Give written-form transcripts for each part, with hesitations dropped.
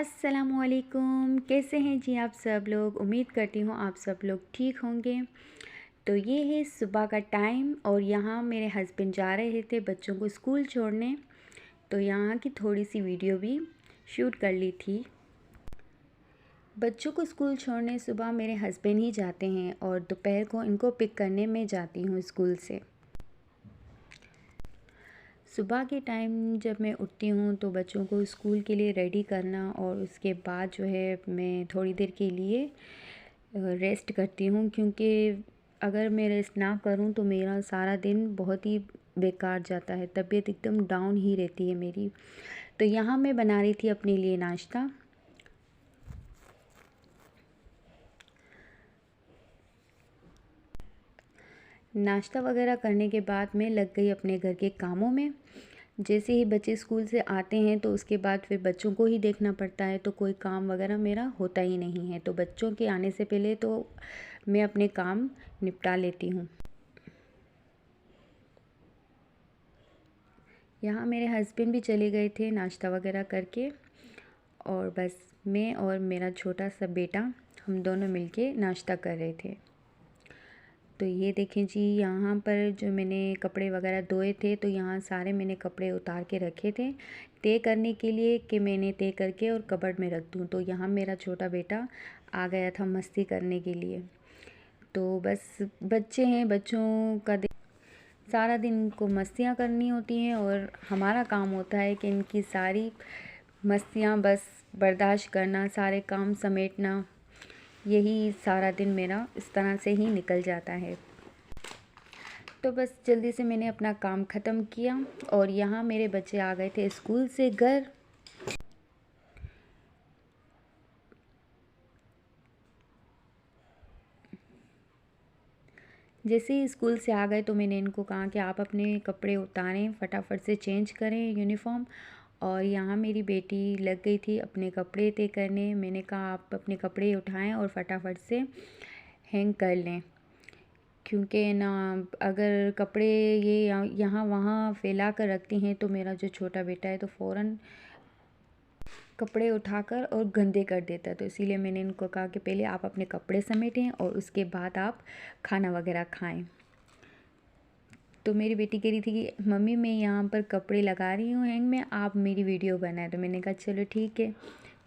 अस्सलामुअलैकुम, कैसे हैं जी आप सब लोग। उम्मीद करती हूँ आप सब लोग ठीक होंगे। तो ये है सुबह का टाइम और यहाँ मेरे हस्बैंड जा रहे थे बच्चों को स्कूल छोड़ने, तो यहाँ की थोड़ी सी वीडियो भी शूट कर ली थी। बच्चों को स्कूल छोड़ने सुबह मेरे हस्बैंड ही जाते हैं और दोपहर को इनको पिक करने मैं जाती हूँ स्कूल से। सुबह के टाइम जब मैं उठती हूँ तो बच्चों को स्कूल के लिए रेडी करना और उसके बाद जो है मैं थोड़ी देर के लिए रेस्ट करती हूँ, क्योंकि अगर मैं रेस्ट ना करूँ तो मेरा सारा दिन बहुत ही बेकार जाता है, तबीयत एकदम डाउन ही रहती है मेरी। तो यहाँ मैं बना रही थी अपने लिए नाश्ता। नाश्ता वगैरह करने के बाद मैं लग गई अपने घर के कामों में। जैसे ही बच्चे स्कूल से आते हैं तो उसके बाद फिर बच्चों को ही देखना पड़ता है, तो कोई काम वगैरह मेरा होता ही नहीं है। तो बच्चों के आने से पहले तो मैं अपने काम निपटा लेती हूँ। यहाँ मेरे हस्बैंड भी चले गए थे नाश्ता वगैरह करके, और बस मैं और मेरा छोटा सा बेटा हम दोनों मिलके नाश्ता कर रहे थे। तो ये देखें जी, यहाँ पर जो मैंने कपड़े वगैरह धोए थे तो यहाँ सारे मैंने कपड़े उतार के रखे थे तय करने के लिए कि मैंने तय करके और कबर्ड में रख दूँ। तो यहाँ मेरा छोटा बेटा आ गया था मस्ती करने के लिए। तो बस बच्चे हैं, बच्चों का सारा दिन इनको मस्तियाँ करनी होती हैं और हमारा काम होता है कि इनकी सारी मस्तियाँ बस बर्दाश्त करना, सारे काम समेटना। यही सारा दिन मेरा इस तरह से ही निकल जाता है। तो बस जल्दी से मैंने अपना काम ख़त्म किया और यहाँ मेरे बच्चे आ गए थे स्कूल से घर। जैसे ही स्कूल से आ गए तो मैंने इनको कहा कि आप अपने कपड़े उतारें, फटाफट से चेंज करें यूनिफ़ॉर्म। और यहाँ मेरी बेटी लग गई थी अपने कपड़े तय करने। मैंने कहा आप अपने कपड़े उठाएं और फटाफट से हैंग कर लें, क्योंकि ना अगर कपड़े ये यहाँ वहाँ फैला कर रखती हैं तो मेरा जो छोटा बेटा है तो फ़ौरन कपड़े उठाकर और गंदे कर देता है। तो इसीलिए मैंने इनको कहा कि पहले आप अपने कपड़े समेटें और उसके बाद आप खाना वगैरह खाएं। तो मेरी बेटी कह रही थी कि मम्मी मैं यहाँ पर कपड़े लगा रही हूँ हैंग में, आप मेरी वीडियो बनाएं। तो मैंने कहा चलो ठीक है।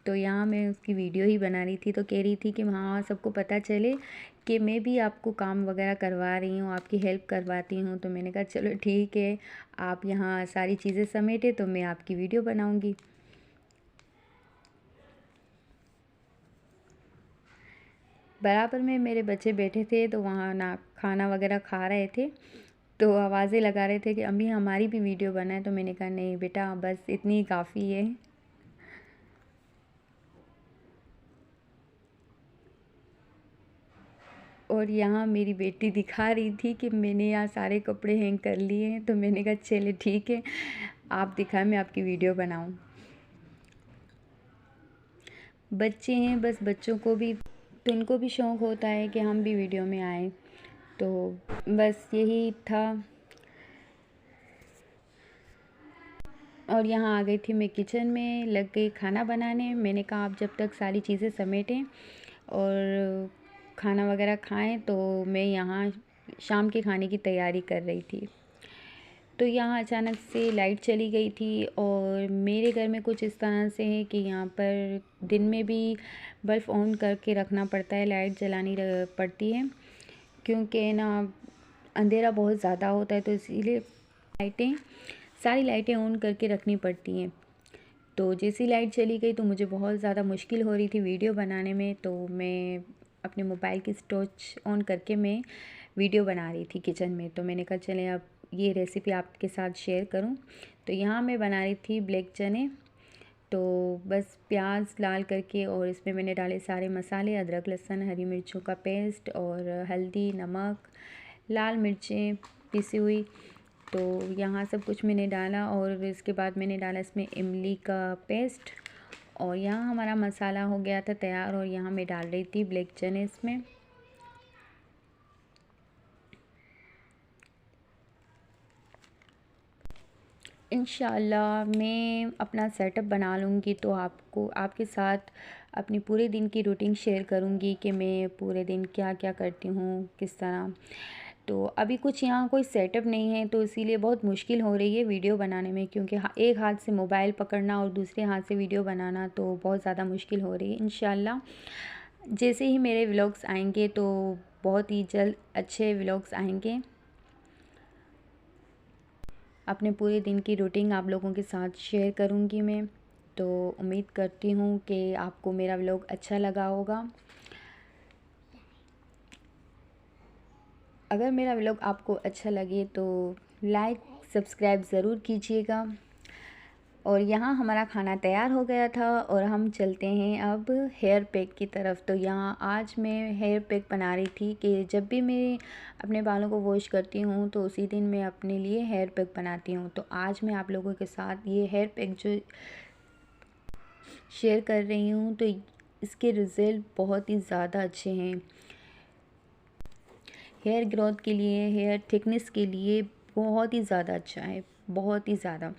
तो यहाँ मैं उसकी वीडियो ही बना रही थी, तो कह रही थी कि हाँ सबको पता चले कि मैं भी आपको काम वगैरह करवा रही हूँ, आपकी हेल्प करवाती हूँ। तो मैंने कहा चलो ठीक है, आप यहाँ सारी चीज़ें समेटे तो मैं आपकी वीडियो बनाऊँगी। बराबर में मेरे बच्चे बैठे थे तो वहाँ ना खाना वगैरह खा रहे थे, तो आवाज़ें लगा रहे थे कि अम्मी हमारी भी वीडियो बनाए। तो मैंने कहा नहीं बेटा, बस इतनी ही काफ़ी है। और यहाँ मेरी बेटी दिखा रही थी कि मैंने यहाँ सारे कपड़े हैंग कर लिए हैं। तो मैंने कहा चले ठीक है, आप दिखाएं मैं आपकी वीडियो बनाऊं। बच्चे हैं, बस बच्चों को भी तो इनको भी शौक़ होता है कि हम भी वीडियो में आएँ। तो बस यही था। और यहाँ आ गई थी मैं किचन में, लग गई खाना बनाने। मैंने कहा आप जब तक सारी चीज़ें समेटें और खाना वगैरह खाएं, तो मैं यहाँ शाम के खाने की तैयारी कर रही थी। तो यहाँ अचानक से लाइट चली गई थी और मेरे घर में कुछ इस तरह से है कि यहाँ पर दिन में भी बल्ब ऑन करके रखना पड़ता है, लाइट जलानी पड़ती है, क्योंकि ना अंधेरा बहुत ज़्यादा होता है। तो इसीलिए सारी लाइटें ऑन करके रखनी पड़ती हैं। तो जैसी लाइट चली गई तो मुझे बहुत ज़्यादा मुश्किल हो रही थी वीडियो बनाने में। तो मैं अपने मोबाइल की टॉर्च ऑन करके मैं वीडियो बना रही थी किचन में। तो मैंने कहा चलें अब ये रेसिपी आपके साथ शेयर करूं। तो यहाँ मैं बना रही थी ब्लैक चने। तो बस प्याज लाल करके और इसमें मैंने डाले सारे मसाले, अदरक लहसुन हरी मिर्चों का पेस्ट और हल्दी, नमक, लाल मिर्चें पिसी हुई। तो यहाँ सब कुछ मैंने डाला और इसके बाद मैंने डाला इसमें इमली का पेस्ट। और यहाँ हमारा मसाला हो गया था तैयार और यहाँ मैं डाल रही थी ब्लैक चने इसमें। इंशाल्लाह मैं अपना सेटअप बना लूँगी तो आपको आपके साथ अपनी पूरे दिन की रूटीन शेयर करूँगी कि मैं पूरे दिन क्या क्या करती हूँ, किस तरह। तो अभी कुछ यहाँ कोई सेटअप नहीं है, तो इसीलिए बहुत मुश्किल हो रही है वीडियो बनाने में, क्योंकि एक हाथ से मोबाइल पकड़ना और दूसरे हाथ से वीडियो बनाना तो बहुत ज़्यादा मुश्किल हो रही है। इंशाल्लाह जैसे ही मेरे व्लॉग्स आएंगे तो बहुत ही जल्द अच्छे व्लॉग्स आएंगे। अपने पूरे दिन की रूटीन आप लोगों के साथ शेयर करूँगी मैं। तो उम्मीद करती हूँ कि आपको मेरा व्लॉग अच्छा लगा होगा। अगर मेरा व्लॉग आपको अच्छा लगे तो लाइक सब्सक्राइब ज़रूर कीजिएगा। और यहाँ हमारा खाना तैयार हो गया था और हम चलते हैं अब हेयर पैक की तरफ। तो यहाँ आज मैं हेयर पैक बना रही थी कि जब भी मैं अपने बालों को वॉश करती हूँ तो उसी दिन मैं अपने लिए हेयर पैक बनाती हूँ। तो आज मैं आप लोगों के साथ ये हेयर पैक जो शेयर कर रही हूँ तो इसके रिज़ल्ट बहुत ही ज़्यादा अच्छे हैं। हेयर ग्रोथ के लिए, हेयर थिकनेस के लिए बहुत ही ज़्यादा अच्छा है, बहुत ही ज़्यादा।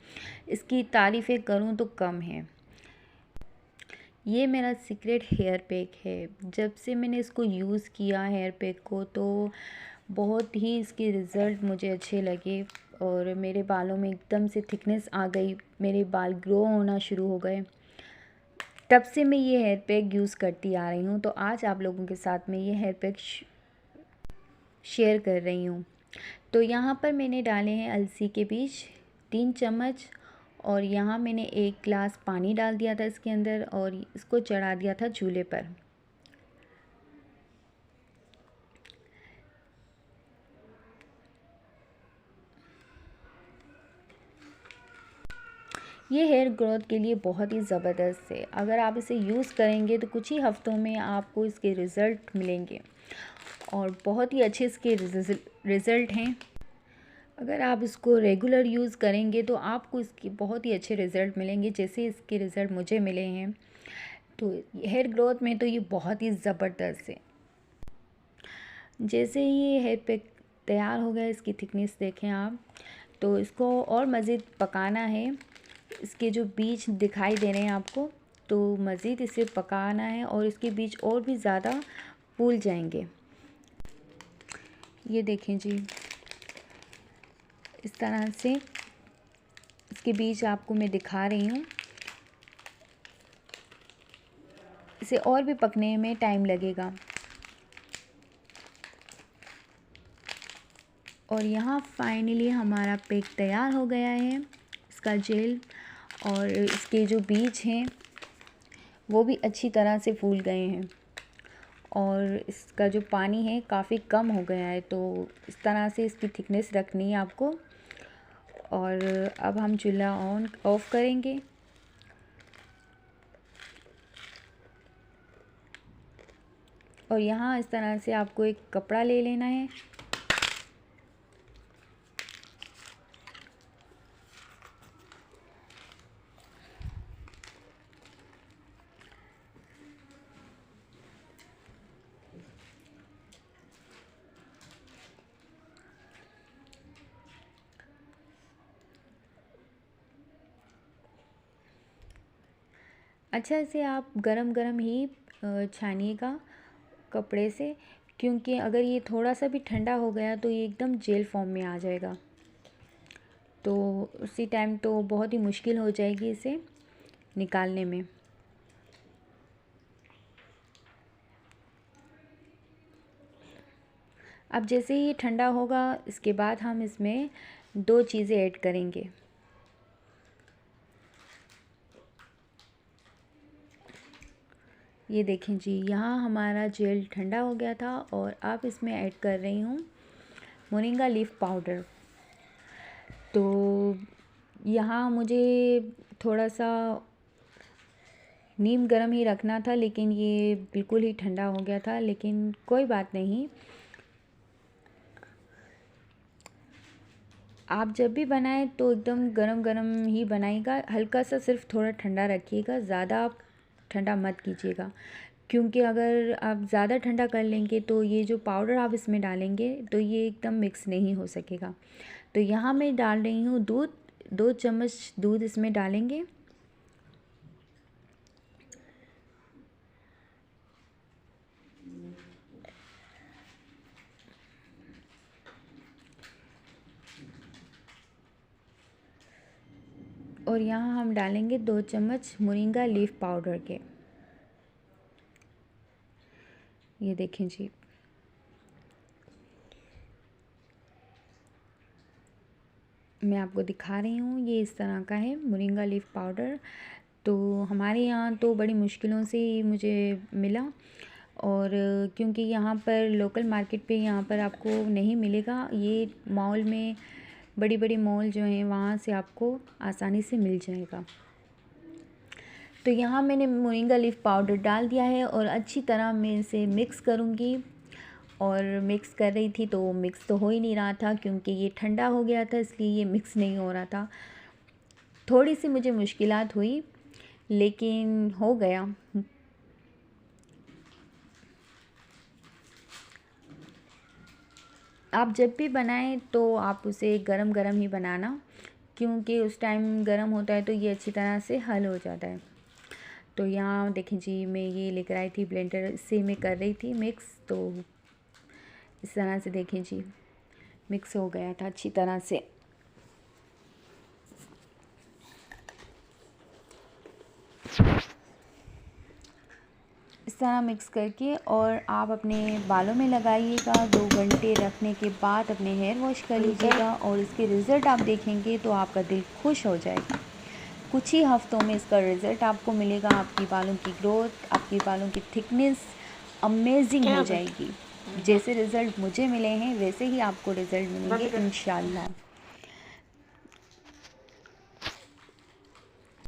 इसकी तारीफ़ें करूँ तो कम है। ये मेरा सीक्रेट हेयर पैक है। जब से मैंने इसको यूज़ किया हेयर पैक को तो बहुत ही इसके रिज़ल्ट मुझे अच्छे लगे और मेरे बालों में एकदम से थिकनेस आ गई, मेरे बाल ग्रो होना शुरू हो गए। तब से मैं ये हेयर पैक यूज़ करती आ रही हूँ। तो आज आप लोगों के साथ में ये हेयर पैक शेयर कर रही हूँ। तो यहाँ पर मैंने डाले हैं अलसी के बीज 3 चम्मच और यहाँ मैंने 1 गिलास पानी डाल दिया था इसके अंदर और इसको चढ़ा दिया था चूल्हे पर। ये हेयर ग्रोथ के लिए बहुत ही ज़बरदस्त है। अगर आप इसे यूज़ करेंगे तो कुछ ही हफ्तों में आपको इसके रिज़ल्ट मिलेंगे और बहुत ही अच्छे इसके रिज़ल्ट हैं। अगर आप इसको रेगुलर यूज़ करेंगे तो आपको इसके बहुत ही अच्छे रिज़ल्ट मिलेंगे, जैसे इसके रिज़ल्ट मुझे मिले हैं। तो हेयर ग्रोथ में तो ये बहुत ही ज़बरदस्त है। जैसे ही ये हेयर पैक तैयार हो गया, इसकी थिकनेस देखें आप, तो इसको और मज़ीद पकाना है। इसके जो बीज दिखाई दे रहे हैं आपको, तो मज़ीद इसे पकाना है और इसके बीज और भी ज़्यादा फूल जाएंगे। ये देखें जी, इस तरह से इसके बीज आपको मैं दिखा रही हूँ। इसे और भी पकने में टाइम लगेगा। और यहाँ फाइनली हमारा पैक तैयार हो गया है, इसका जेल। और इसके जो बीज हैं वो भी अच्छी तरह से फूल गए हैं और इसका जो पानी है काफ़ी कम हो गया है। तो इस तरह से इसकी थिकनेस रखनी है आपको। और अब हम चूल्हा ऑफ़ करेंगे। और यहाँ इस तरह से आपको एक कपड़ा ले लेना है। अच्छा से आप गरम गरम ही छानिएगा कपड़े से, क्योंकि अगर ये थोड़ा सा भी ठंडा हो गया तो ये एकदम जेल फॉर्म में आ जाएगा। तो उसी टाइम तो बहुत ही मुश्किल हो जाएगी इसे निकालने में। अब जैसे ही ये ठंडा होगा, इसके बाद हम इसमें 2 चीज़ें ऐड करेंगे। ये देखें जी, यहाँ हमारा जेल ठंडा हो गया था और अब इसमें ऐड कर रही हूँ मोरिंगा लीफ पाउडर। तो यहाँ मुझे थोड़ा सा नीम गर्म ही रखना था, लेकिन ये बिल्कुल ही ठंडा हो गया था, लेकिन कोई बात नहीं। आप जब भी बनाएं तो एकदम गरम गरम ही बनाइएगा। हल्का सा सिर्फ थोड़ा ठंडा रखिएगा, ज़्यादा आप ठंडा मत कीजिएगा, क्योंकि अगर आप ज़्यादा ठंडा कर लेंगे तो ये जो पाउडर आप इसमें डालेंगे तो ये एकदम मिक्स नहीं हो सकेगा। तो यहाँ मैं डाल रही हूँ दूध। 2 चम्मच दूध इसमें डालेंगे। और यहाँ हम डालेंगे 2 चम्मच मोरिंगा लीफ पाउडर के। ये देखें जी, मैं आपको दिखा रही हूँ, ये इस तरह का है मोरिंगा लीफ पाउडर। तो हमारे यहाँ तो बड़ी मुश्किलों से ही मुझे मिला, और क्योंकि यहाँ पर लोकल मार्केट पे यहाँ पर आपको नहीं मिलेगा, ये मॉल में, बड़ी बड़ी मॉल जो हैं वहाँ से आपको आसानी से मिल जाएगा। तो यहाँ मैंने मोरिंगा लीफ पाउडर डाल दिया है और अच्छी तरह मैं इसे मिक्स करूँगी। और मिक्स कर रही थी तो मिक्स तो हो ही नहीं रहा था, क्योंकि ये ठंडा हो गया था, इसलिए ये मिक्स नहीं हो रहा था। थोड़ी सी मुझे मुश्किलात हुई, लेकिन हो गया। आप जब भी बनाएं तो आप उसे गरम गरम ही बनाना, क्योंकि उस टाइम गरम होता है तो ये अच्छी तरह से हल हो जाता है। तो यहाँ देखें जी, मैं ये लेकर आई थी ब्लेंडर, इससे मैं कर रही थी मिक्स। तो इस तरह से देखें जी, मिक्स हो गया था अच्छी तरह से। इस तरह मिक्स करके और आप अपने बालों में लगाइएगा। 2 घंटे रखने के बाद अपने हेयर वॉश कर लीजिएगा, और इसके रिज़ल्ट आप देखेंगे तो आपका दिल खुश हो जाएगा। कुछ ही हफ्तों में इसका रिज़ल्ट आपको मिलेगा। आपकी बालों की ग्रोथ, आपकी बालों की थिकनेस अमेजिंग हो जाएगी। जैसे रिज़ल्ट मुझे मिले हैं वैसे ही आपको रिज़ल्ट मिलेंगे इंशाल्लाह।